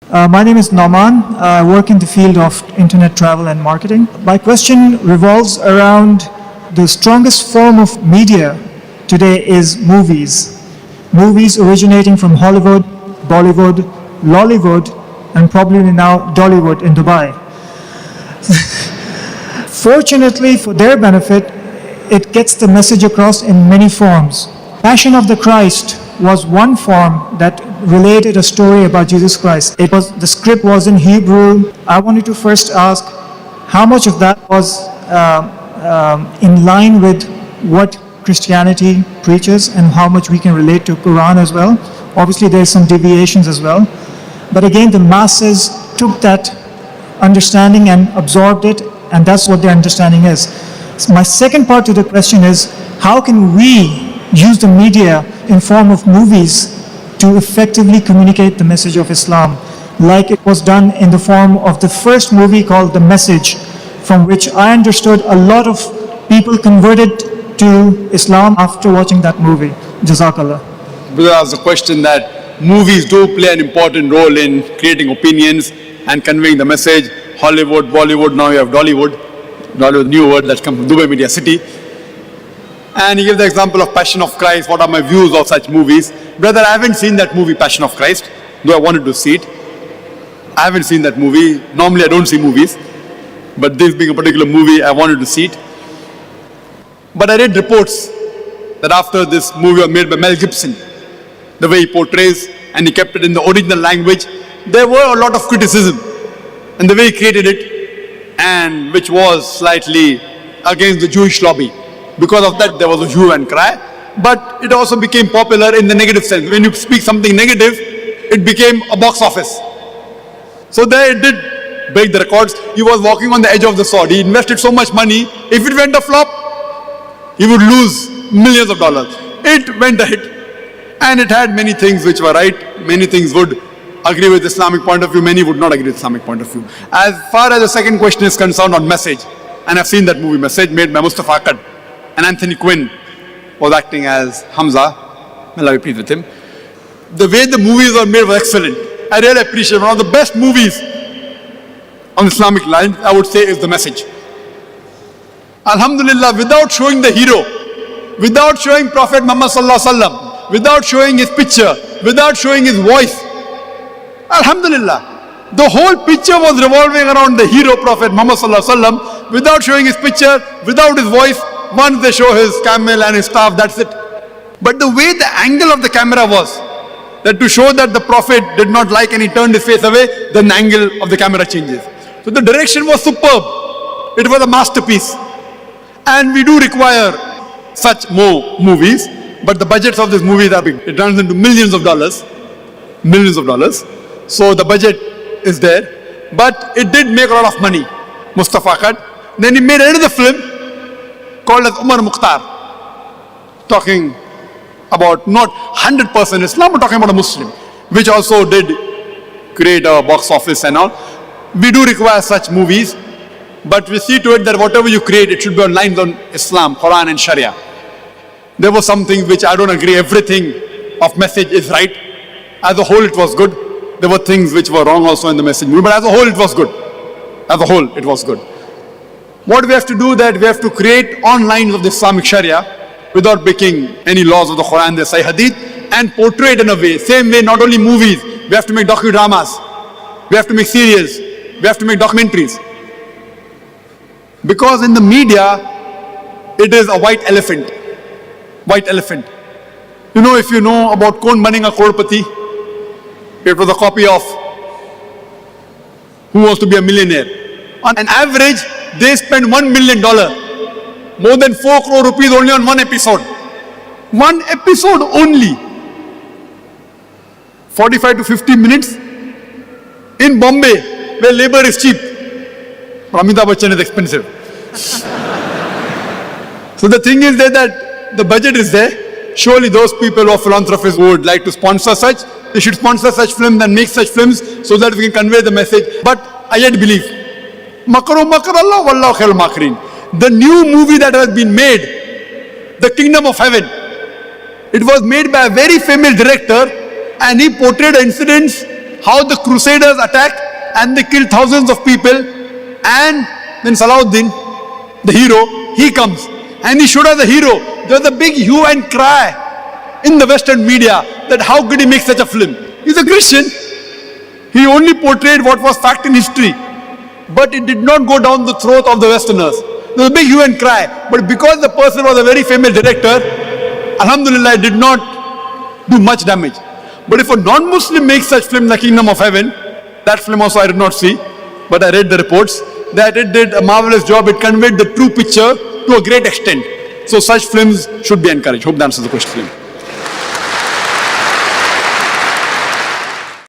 My name is Nauman. I work in the field of internet travel and marketing. My question revolves around the strongest form of media today is movies. Movies originating from Hollywood, Bollywood, Lollywood, and probably now Dollywood in Dubai. Fortunately, for their benefit, it gets the message across in many forms. Passion of the Christ was one form that related a story about Jesus Christ. The script was in Hebrew. I wanted to first ask how much of that was in line with what Christianity preaches and how much we can relate to Quran as well. Obviously, there's some deviations as well. But again, the masses took that understanding and absorbed it, and that's what their understanding is. So my second part to the question is, how can we use the media in form of movies to effectively communicate the message of Islam, like it was done in the form of the first movie called The Message, from which I understood a lot of people converted to Islam after watching that movie. Jazakallah. Because I asked the question that movies do play an important role in creating opinions and conveying the message. Hollywood, Bollywood, now you have Dollywood. Dollywood, new word that's come from Dubai Media City. And he gave the example of Passion of Christ. What are my views of such movies? Brother, I haven't seen that movie, Passion of Christ, though I wanted to see it. I haven't seen that movie. Normally I don't see movies, but this being a particular movie, I wanted to see it. But I read reports that after this movie was made by Mel Gibson, the way he portrays and he kept it in the original language, there were a lot of criticism in the way he created it, and which was slightly against the Jewish lobby. Because of that, there was a hue and cry. But it also became popular in the negative sense. When you speak something negative, it became a box office. So there it did break the records. He was walking on the edge of the sword. He invested so much money. If it went a flop, he would lose millions of dollars. It went a hit. And it had many things which were right. Many things would agree with Islamic point of view. Many would not agree with Islamic point of view. As far as the second question is concerned on Message, and I've seen that movie, Message, made by Mustafa Akkad, and Anthony Quinn was acting as Hamza. May Allah be pleased with him. The way the movies were made was excellent. I really appreciate it. One of the best movies on Islamic lines, I would say, is The Message. Alhamdulillah, without showing the hero, without showing Prophet Muhammad Sallallahu Alaihi Wasallam, without showing his picture, without showing his voice, Alhamdulillah, the whole picture was revolving around the hero Prophet Muhammad Sallallahu Alaihi Wasallam, without showing his picture, without his voice. Once they show his camel and his staff, that's it. But the way the angle of the camera was, that to show that the Prophet did not like and he turned his face away, then the angle of the camera changes. So the direction was superb. It was a masterpiece. And we do require such more movies, but the budgets of these movies are big. It runs into millions of dollars. Millions of dollars. So the budget is there. But it did make a lot of money, Mustafa Akkad. Then he made another film called as Umar Mukhtar, talking about not 100% Islam, but talking about a Muslim, which also did create a box office and all. We do require such movies, but we see to it that whatever you create, it should be on lines on Islam, Quran and Sharia. There were some things which I don't agree, everything of Message is right. As a whole, it was good. There were things which were wrong also in the Message movie, but as a whole, it was good. As a whole, it was good. What we have to do that we have to create on lines of the Islamic Sharia without breaking any laws of the Quran, the Sahih Hadith, and portray it in a way. Same way, not only movies, we have to make docudramas, we have to make series, we have to make documentaries. Because in the media, it is a white elephant. White elephant. You know, if you know about Kaun Banega Crorepati, it was a copy of Who Wants to Be a Millionaire. On an average, they spend $1 million, more than 4 crore rupees only on one episode. One episode only. 45 to 50 minutes in Bombay, where labor is cheap. Amitabh Bachchan is expensive. So the thing is that the budget is there. Surely those people or philanthropists who would like to sponsor such, they should sponsor such films and make such films so that we can convey the message. But I yet believe, Makaru makar Allah wallahu khairul makirin. The new movie that has been made, The Kingdom of Heaven, it was made by a very famous director and he portrayed incidents how the Crusaders attacked and they killed thousands of people, and then Salahuddin, the hero, he comes and he showed us the hero. There was a big hue and cry in the Western media that how could he make such a film? He's a Christian. He only portrayed what was fact in history, but it did not go down the throat of the Westerners. There was a big hue and cry, but because the person was a very famous director, Alhamdulillah, it did not do much damage. But if a non-Muslim makes such film, The Kingdom of Heaven, that film also I did not see, but I read the reports, that it did a marvelous job. It conveyed the true picture to a great extent. So such films should be encouraged. Hope that answers the question.